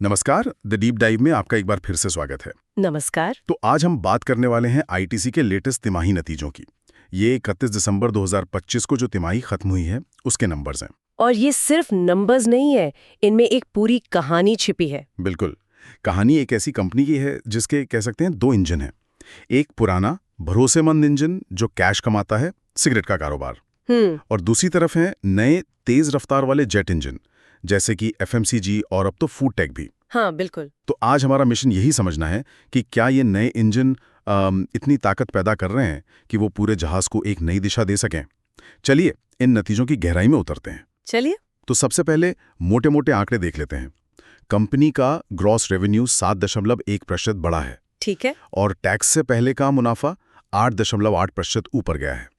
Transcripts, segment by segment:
नमस्कार, the deep dive में आपका एक बार फिर से स्वागत है। नमस्कार। तो आज हम बात करने वाले हैं आईटीसी के लेटेस्ट तिमाही नतीजों की। ये 31 दिसंबर 2025 को जो तिमाही खत्म हुई है, उसके नंबर्स हैं। और ये सिर्फ नंबर्स नहीं है, इनमें एक पूरी कहानी छिपी है। बिल्कुल। कहानी एक ऐसी कंपनी की है जिसके कह सकते हैं दो इंजन हैं। एक पुराना, भरोसेमंद इंजन जो कैश कमाता है, सिगरेट का कारोबार। और दूसरी तरफ है नए, तेज रफ्तार वाले जेट इंजन, जैसे कि एफएमसीजी और अब तो फूड टेक भी। हाँ, बिल्कुल। तो आज हमारा मिशन यही समझना है कि क्या ये नए इंजन इतनी ताकत पैदा कर रहे हैं कि वो पूरे जहाज को एक नई दिशा दे सकें। चलिए इन नतीजों की गहराई में उतरते हैं। चलिए। तो सबसे पहले मोटे-मोटे आंकड़े देख लेते हैं। कंपनी का ग्रॉस रेवेन्यू 7.1% बढ़ा है। ठीक है। और टैक्स से पहले का मुनाफा 8.8% ऊपर गया है।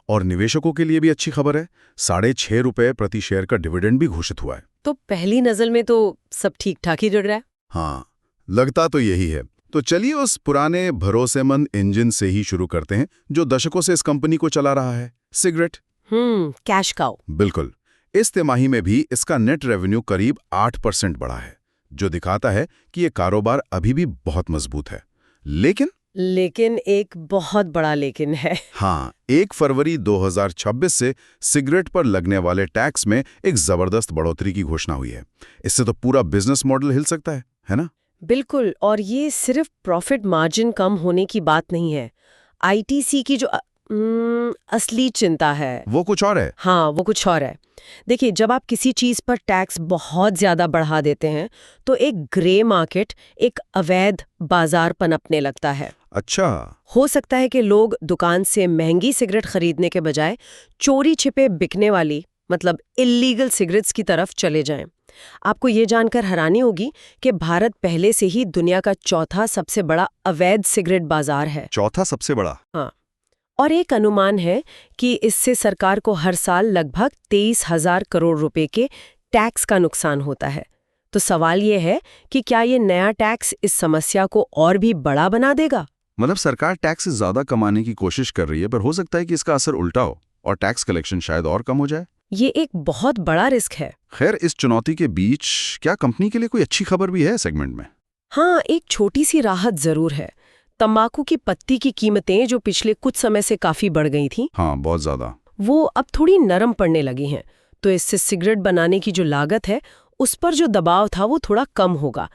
और निवेशकों के लिए भी अच्छी खबर है, ₹6.5 प्रति शेयर का डिविडेंड भी घोषित हुआ है। तो पहली नजर में तो सब ठीक ठाक ही लग रहा है। हाँ, लगता तो यही है। तो चलिए उस पुराने भरोसेमंद इंजन से ही शुरू करते हैं जो दशकों से इस कंपनी को चला रहा है, सिगरेट। Cash cow. बिल्कुल। इस तिमाही में भी इसका नेट रेवेन्यू करीब 8% बढ़ा है, जो दिखाता है कि ये कारोबार अभी भी बहुत मजबूत है। लेकिन एक बहुत बड़ा लेकिन है। हाँ, 1 फरवरी 2026 से सिगरेट पर लगने वाले टैक्स में एक जबरदस्त बढ़ोतरी की घोषणा हुई है। इससे तो पूरा बिजनेस मॉडल हिल सकता है ना? बिल्कुल। और ये सिर्फ प्रॉफिट मार्जिन कम होने की बात नहीं है। आईटीसी की जो असली चिंता है वो कुछ और है। हाँ, वो कुछ और है। देखिए, जब आप किसी चीज पर टैक्स बहुत ज्यादा बढ़ा देते हैं तो एक ग्रे मार्केट, एक अवैध बाजार पनपने लगता है। अच्छा। हो सकता है कि लोग दुकान से महंगी सिगरेट खरीदने के बजाय चोरी छिपे बिकने वाली, मतलब इल्लीगल सिगरेट्स की तरफ चले जाएं। आपको ये जानकर हैरानी होगी कि भारत पहले से ही दुनिया का चौथा सबसे बड़ा अवैध सिगरेट बाजार है। चौथा सबसे बड़ा? हाँ। और एक अनुमान है कि इससे सरकार को हर साल लगभग 23,000 करोड़ रुपए के टैक्स का नुकसान होता है। तो सवाल ये है कि क्या ये नया टैक्स इस समस्या को और भी बड़ा बना देगा? मतलब सरकार टैक्स से ज्यादा कमाने की कोशिश कर रही है, पर हो सकता है कि इसका असर उल्टा हो और टैक्स कलेक्शन शायद और कम हो जाए। ये एक बहुत बड़ा रिस्क है। खैर, इस चुनौती के बीच क्या कंपनी के लिए कोई अच्छी खबर भी है सेगमेंट में? हाँ, एक छोटी सी राहत जरूर है। तंबाकू की पत्ती की कीमतें जो पिछले कुछ समय से काफी बढ़ गई थी, हाँ, बहुत ज्यादा, वो अब थोड़ी नरम पड़ने लगी हैं। तो इससे सिगरेट बनाने की जो लागत है, उस पर जो दबाव था वो थोड़ा कम होगा।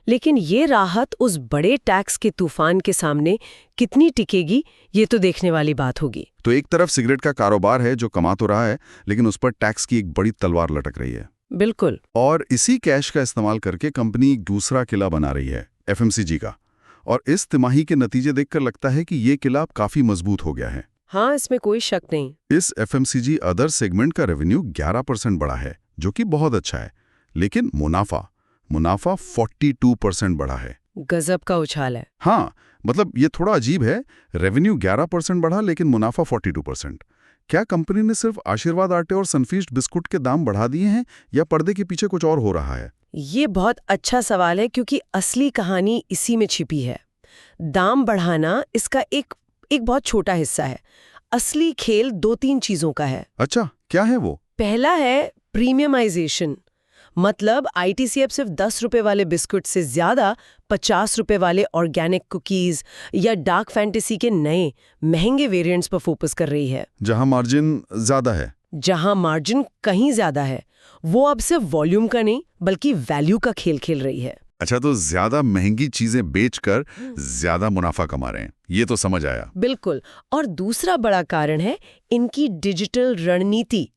लेकिन ये राहत उस बड़े टैक्स के तूफान के सामने कितनी टिकेगी, ये तो देखने वाली बात होगी। तो एक तरफ सिगरेट का कारोबार है जो कमा तो रहा है, लेकिन उस पर टैक्स की एक बड़ी तलवार लटक रही है। बिल्कुल। और इसी कैश का इस्तेमाल करके कंपनी दूसरा किला बना रही है, एफएमसीजी का। और इस तिमाही के नतीजे देखकर लगता है कि ये किला अब काफी मजबूत हो गया है। हाँ, इसमें कोई शक नहीं। इस एफएमसीजी अदर सेगमेंट का रेवेन्यू 11% बढ़ा है, जो कि बहुत अच्छा है। लेकिन मुनाफा 42% बढ़ा है। गजब का उछाल है। हाँ, मतलब ये थोड़ा अजीब है। रेवेन्यू 11% बढ़ा लेकिन मुनाफा 42%। क्या कंपनी ने सिर्फ आशीर्वाद आटे और सनफीस्ट बिस्कुट के दाम बढ़ा दिए हैं, या पर्दे के पीछे कुछ और हो रहा है? ये बहुत अच्छा सवाल है, क्योंकि असली कहानी इसी में छिपी है। दाम बढ़ाना इसका एक बहुत छोटा हिस्सा है। असली खेल 2-3 चीजों का है। अच्छा, क्या है वो? पहला है प्रीमियमाइजेशन। मतलब आईटीसी अब सिर्फ 10 रुपए वाले बिस्कुट से ज्यादा 50 रुपए वाले ऑर्गेनिक कुकीज या डार्क फैंटेसी के नए महंगे वेरिएंट्स पर फोकस कर रही है। जहां मार्जिन ज्यादा है। जहां मार्जिन कहीं ज्यादा है, वो अब सिर्फ वॉल्यूम का नहीं बल्कि वैल्यू का खेल खेल रही है। अच्छा, तो ज्यादा महंगी चीजें बेचकर ज्यादा मुनाफा कमा रहे हैं, ये तो समझ आया। बिल्कुल। और दूसरा बड़ा कारण है इनकी डिजिटल रणनीति।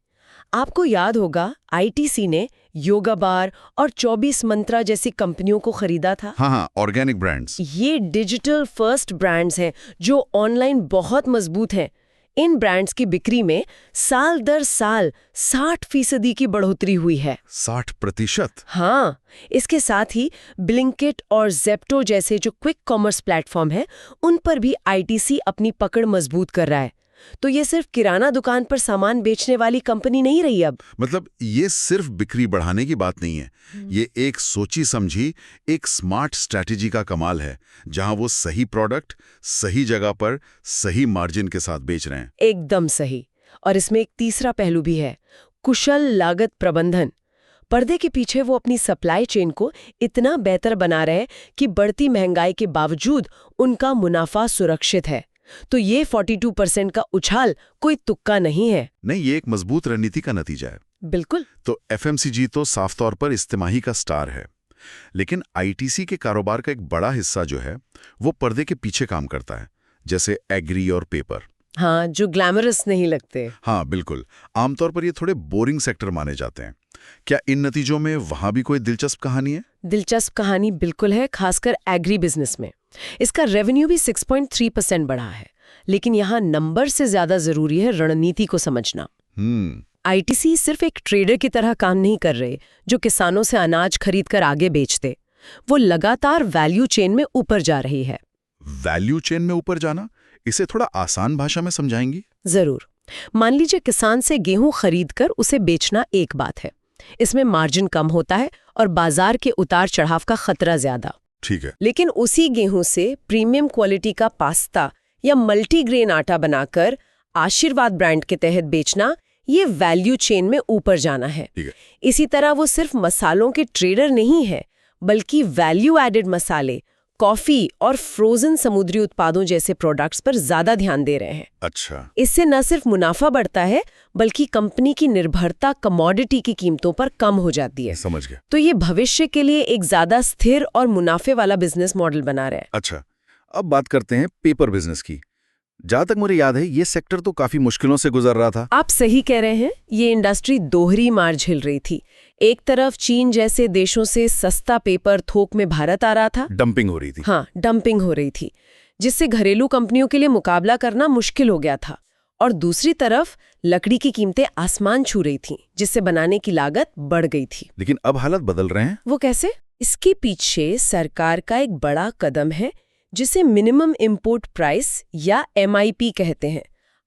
आपको याद होगा, आईटीसी ने योगा बार और 24 मंत्रा जैसी कंपनियों को खरीदा था। हाँ, ऑर्गेनिक ब्रांड्स। ये डिजिटल फर्स्ट ब्रांड्स हैं जो ऑनलाइन बहुत मजबूत हैं। इन ब्रांड्स की बिक्री में साल दर साल 60% की बढ़ोतरी हुई है। 60%? हाँ। इसके साथ ही ब्लिंकिट और ज़ेप्टो जैसे जो क्विक कॉमर्स प्लेटफॉर्म है, उन पर भी आईटीसी अपनी पकड़ मजबूत कर रहा है। तो ये सिर्फ किराना दुकान पर सामान बेचने वाली कंपनी नहीं रही अब। मतलब ये सिर्फ बिक्री बढ़ाने की बात नहीं है, ये एक सोची समझी, एक स्मार्ट स्ट्रैटेजी का कमाल है, जहां वो सही प्रोडक्ट सही जगह पर सही मार्जिन के साथ बेच रहे हैं। एकदम सही। और इसमें एक तीसरा पहलू भी है, कुशल लागत प्रबंधन। पर्दे के पीछे वो अपनी सप्लाई चेन को इतना बेहतर बना रहे हैं कि बढ़ती महंगाई के बावजूद उनका मुनाफा सुरक्षित है। तो ये 42% का उछाल कोई तुक्का नहीं है। नहीं, ये एक मजबूत रणनीति का नतीजा है। बिल्कुल। तो एफएमसीजी तो साफ तौर पर इस तिमाही का स्टार है, लेकिन आईटीसी के कारोबार का एक बड़ा हिस्सा जो है वो पर्दे के पीछे काम करता है, जैसे एग्री और पेपर। हाँ, जो ग्लैमरस नहीं लगते। हाँ बिल्कुल, आमतौर पर ये थोड़े बोरिंग सेक्टर माने जाते हैं। क्या इन नतीजों में वहां भी कोई दिलचस्प कहानी है? दिलचस्प कहानी बिल्कुल है, खासकर एग्री बिजनेस में। इसका रेवेन्यू भी 6.3% बढ़ा है, लेकिन यहाँ नंबर से ज्यादा जरूरी है रणनीति को समझना। आईटीसी सिर्फ एक ट्रेडर की तरह काम नहीं कर रहे जो किसानों से अनाज खरीदकर आगे बेचते। वो लगातार वैल्यू चेन में ऊपर जा रही है। वैल्यू चेन में ऊपर जाना, इसे थोड़ा आसान भाषा में समझाएंगी? जरूर। मान लीजिए किसान से गेहूं खरीदकर उसे बेचना एक बात है। इसमें मार्जिन कम होता है और बाजार के उतार चढ़ाव का खतरा ज्यादा। ठीक है। लेकिन उसी गेहूं से प्रीमियम क्वालिटी का पास्ता या मल्टीग्रेन आटा बनाकर आशीर्वाद ब्रांड के तहत बेचना, ये वैल्यू चेन में ऊपर जाना है। इसी तरह वो सिर्फ मसालों के ट्रेडर नहीं है, बल्कि वैल्यू एडेड मसाले, कॉफी और फ्रोजन समुद्री उत्पादों जैसे प्रोडक्ट्स पर ज्यादा ध्यान दे रहे हैं। अच्छा। इससे न सिर्फ मुनाफा बढ़ता है, बल्कि कंपनी की निर्भरता कमोडिटी की कीमतों पर कम हो जाती है। समझ गया। तो ये भविष्य के लिए एक ज्यादा स्थिर और मुनाफे वाला बिजनेस मॉडल बना रहा है। अच्छा, अब बात करते हैं पेपर बिजनेस की। जहां तक मुझे याद है, ये सेक्टर तो काफी मुश्किलों से गुजर रहा था। आप सही कह रहे हैं। ये इंडस्ट्री दोहरी मार झेल रही थी। एक तरफ चीन जैसे देशों से सस्ता पेपर थोक में भारत आ रहा था। डंपिंग हो रही थी। हाँ, डंपिंग हो रही थी, जिससे घरेलू कंपनियों के लिए मुकाबला करना मुश्किल हो गया था। और दूसरी तरफ लकड़ी की कीमतें आसमान छू रही थीं, जिससे बनाने की लागत बढ़ गई थी। लेकिन अब हालत बदल रहे हैं। वो कैसे? इसके पीछे सरकार का एक बड़ा कदम है, जिसे मिनिमम इंपोर्ट प्राइस या MIP कहते हैं।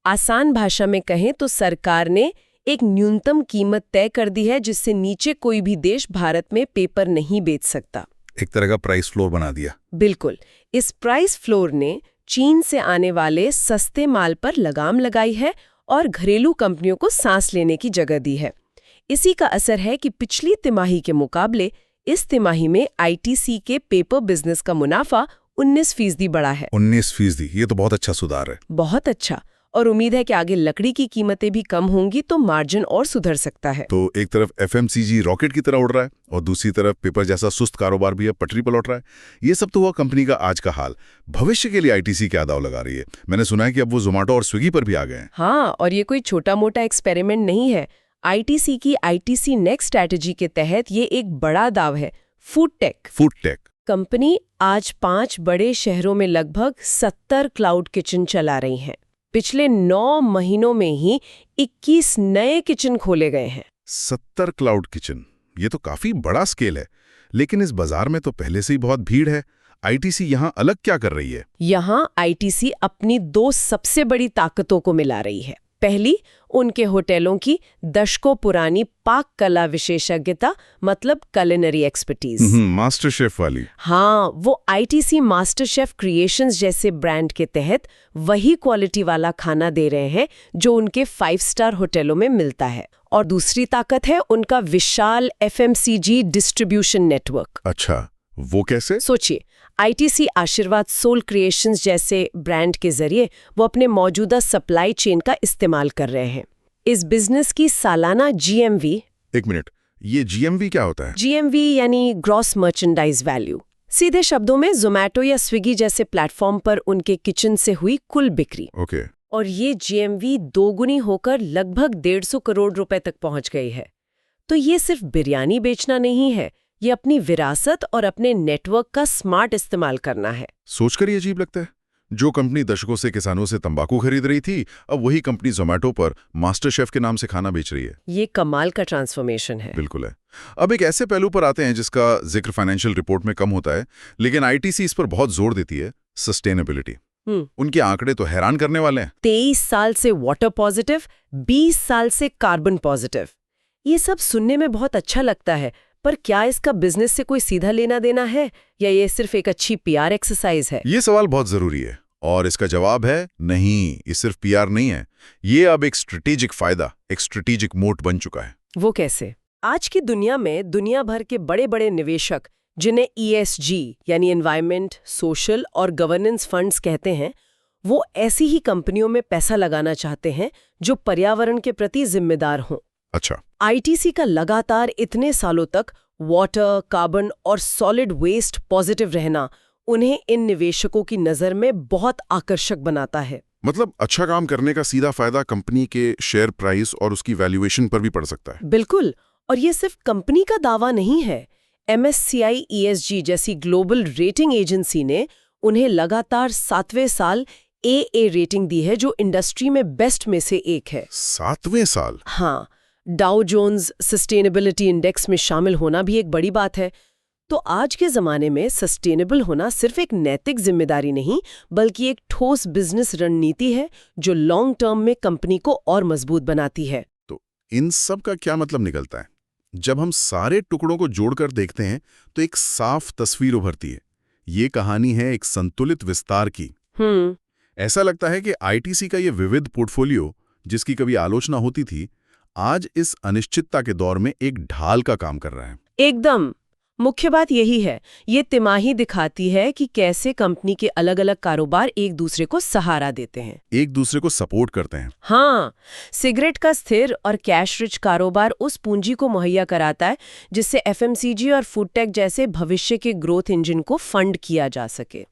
आसान भाषा में कहें तो सरकार ने एक न्यूनतम कीमत तय कर दी है, जिससे नीचे कोई भी देश भारत में पेपर नहीं बेच सकता। एक तरह का प्राइस फ्लोर बना दिया। बिल्कुल। इस प्राइस फ्लोर ने चीन से आने वाले सस्ते माल पर लगाम लगाई है और घरेलू कंपनियों को सांस लेने की जगह दी है। इसी का असर है कि पिछली तिमाही के मुकाबले इस तिमाही में आईटीसी के पेपर बिजनेस का मुनाफा 19% बढ़ा है। 19%? ये तो बहुत अच्छा सुधार है। बहुत अच्छा। और उम्मीद है कि आगे लकड़ी की कीमतें भी कम होंगी तो मार्जिन और सुधर सकता है। तो एक तरफ एफएमसीजी रॉकेट की तरह उड़ रहा है और दूसरी तरफ पेपर जैसा सुस्त कारोबार भी है, पटरी पर लौट रहा है। ये सब तो हुआ कंपनी का आज का हाल। भविष्य के लिए आईटीसी क्या दाव लगा रही है? मैंने सुना है कि अब वो जोमेटो और स्विगी पर भी आ गए हैं। हाँ, और ये कोई छोटा मोटा एक्सपेरिमेंट नहीं है। आईटीसी की आईटीसी नेक्स्ट स्ट्रैटेजी के तहत ये एक बड़ा दाव है। Food tech. Food tech. Company आज 5 बड़े शहरों में लगभग 70 क्लाउड किचन चला रही है। पिछले 9 महीनों में ही 21 नए किचन खोले गए हैं। 70 क्लाउड किचन, ये तो काफी बड़ा स्केल है। लेकिन इस बाजार में तो पहले से ही बहुत भीड़ है। आईटीसी यहाँ अलग क्या कर रही है? यहाँ आईटीसी अपनी 2 सबसे बड़ी ताकतों को मिला रही है। पहली, उनके होटलों की दशकों पुरानी पाक कला विशेषज्ञता, मतलब कुलिनरी एक्सपर्टीज। मास्टर शेफ वाली। हाँ, वो आईटीसी मास्टर शेफ क्रिएशंस जैसे ब्रांड के तहत वही क्वालिटी वाला खाना दे रहे हैं जो उनके 5 स्टार होटलों में मिलता है। और दूसरी ताकत है उनका विशाल एफएमसीजी डिस्ट्रीब्यूशन नेटवर्क। अच्छा, वो कैसे? सोचिए, आईटीसी आशीर्वाद सोल क्रिएशंस जैसे ब्रांड के जरिए वो अपने मौजूदा सप्लाई चेन का इस्तेमाल कर रहे हैं। इस बिजनेस की सालाना GMV। एक मिनट, ये GMV क्या होता है? GMV यानी ग्रॉस मर्चेंडाइज वैल्यू। सीधे शब्दों में जोमेटो या स्विगी जैसे प्लेटफॉर्म पर उनके किचन से हुई कुल बिक्री। ओके। और ये GMV दोगुनी होकर लगभग 150 करोड़ रुपए तक पहुंच गई है। तो ये सिर्फ बिरयानी बेचना नहीं है, ये अपनी विरासत और अपने नेटवर्क का स्मार्ट इस्तेमाल करना है। सोचकर ही अजीब लगता है। जो कंपनी दशकों से किसानों से तंबाकू खरीद रही थी, अब वही कंपनी जोमेटो पर मास्टर शेफ के नाम से खाना बेच रही है। ये कमाल का ट्रांसफॉर्मेशन है। बिल्कुल है। अब एक ऐसे पहलू पर आते हैं जिसका जिक्र फाइनेंशियल रिपोर्ट में कम होता है, लेकिन आईटीसी इस पर बहुत जोर देती है, सस्टेनेबिलिटी। उनके आंकड़े तो हैरान करने वाले हैं। 23 साल से वाटर पॉजिटिव, 20 साल से कार्बन पॉजिटिव। ये सब सुनने में बहुत अच्छा लगता है, पर क्या इसका बिजनेस से कोई सीधा लेना देना है या ये सिर्फ एक अच्छी PR एक्सरसाइज है? ये सवाल बहुत जरूरी है और इसका जवाब है नहीं, ये सिर्फ PR नहीं है। ये अब एक स्ट्रेटेजिक फायदा, एक स्ट्रेटेजिक मोट बन चुका है। वो कैसे? आज की दुनिया में दुनिया भर के बड़े बड़े निवेशक, जिन्हें ESG यानी एनवायरनमेंट, सोशल और गवर्नेंस फंड्स कहते हैं, वो ऐसी ही कंपनियों में पैसा लगाना चाहते हैं जो पर्यावरण के प्रति जिम्मेदार हों। अच्छा। ITC का लगातार इतने सालों तक वाटर, कार्बन और सॉलिड वेस्ट पॉजिटिव रहना उन्हें इन निवेशकों की नज़र में बहुत आकर्षक बनाता है। मतलब अच्छा काम करने का सीधा फायदा कंपनी के शेयर प्राइस और उसकी वैल्यूएशन पर भी पड़ सकता है। बिल्कुल, और ये सिर्फ कंपनी का दावा नहीं है। MSCI ESG जैसी ग्लोबल रेटिंग एजेंसी ने उन्हें लगातार 7वें साल AA रेटिंग दी है, जो इंडस्ट्री में बेस्ट में से एक है। 7वें साल? हाँ, डाउ जोन्स सस्टेनेबिलिटी इंडेक्स में शामिल होना भी एक बड़ी बात है। तो आज के ज़माने में सस्टेनेबल होना सिर्फ एक नैतिक जिम्मेदारी नहीं, बल्कि एक ठोस बिजनेस रणनीति है जो लॉन्ग टर्म में कंपनी को और मजबूत बनाती है। तो इन सब का क्या मतलब निकलता है? जब हम सारे टुकड़ों को जोड़कर देखते हैं तो एक साफ तस्वीर उभरती है। ये कहानी है एक संतुलित विस्तार की। ऐसा लगता है कि ITC का ये विविध पोर्टफोलियो, जिसकी कभी आलोचना होती थी, आज इस अनिश्चितता के दौर में एक ढाल का काम कर रहा है। एकदम मुख्य बात यही है। ये तिमाही दिखाती है कि कैसे कंपनी के अलग अलग कारोबार एक दूसरे को सहारा देते हैं, एक दूसरे को सपोर्ट करते हैं। हाँ, सिगरेट का स्थिर और कैश रिच कारोबार उस पूंजी को मुहैया कराता है जिससे FMCG और फूड टेक जैसे भविष्य के ग्रोथ इंजन को फंड किया जा सके।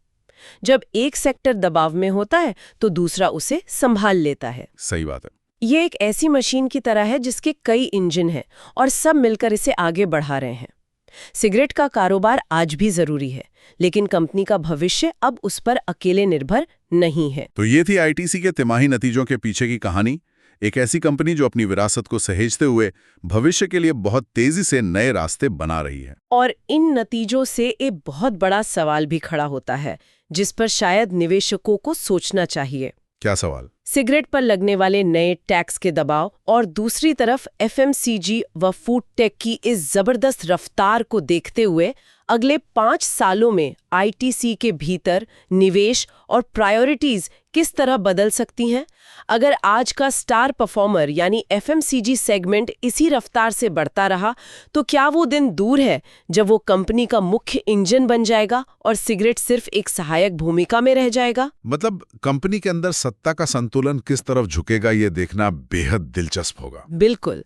जब एक सेक्टर दबाव में होता है तो दूसरा उसे संभाल लेता है। सही बात है। ये एक ऐसी मशीन की तरह है जिसके कई इंजन हैं और सब मिलकर इसे आगे बढ़ा रहे हैं। सिगरेट का कारोबार आज भी जरूरी है, लेकिन कंपनी का भविष्य अब उस पर अकेले निर्भर नहीं है। तो ये थी ITC के तिमाही नतीजों के पीछे की कहानी। एक ऐसी कंपनी जो अपनी विरासत को सहेजते हुए भविष्य के लिए बहुत तेजी से नए रास्ते बना रही है। और इन नतीजों से एक बहुत बड़ा सवाल भी खड़ा होता है, जिस पर शायद निवेशकों को सोचना चाहिए। क्या सवाल? सिगरेट पर लगने वाले नए टैक्स के दबाव और दूसरी तरफ FMCG व फूड टेक की इस जबरदस्त रफ्तार को देखते हुए अगले 5 सालों में ITC के भीतर निवेश और प्रायोरिटीज किस तरह बदल सकती हैं? अगर आज का स्टार परफॉर्मर यानी FMCG सेगमेंट इसी रफ्तार से बढ़ता रहा, तो क्या वो दिन दूर है जब वो कंपनी का मुख्य इंजन बन जाएगा और सिगरेट सिर्फ एक सहायक भूमिका में रह जाएगा? मतलब कंपनी के अंदर सत्ता का संतुलन किस तरफ झुकेगा, ये देखना बेहद दिलचस्प होगा। बिल्कुल।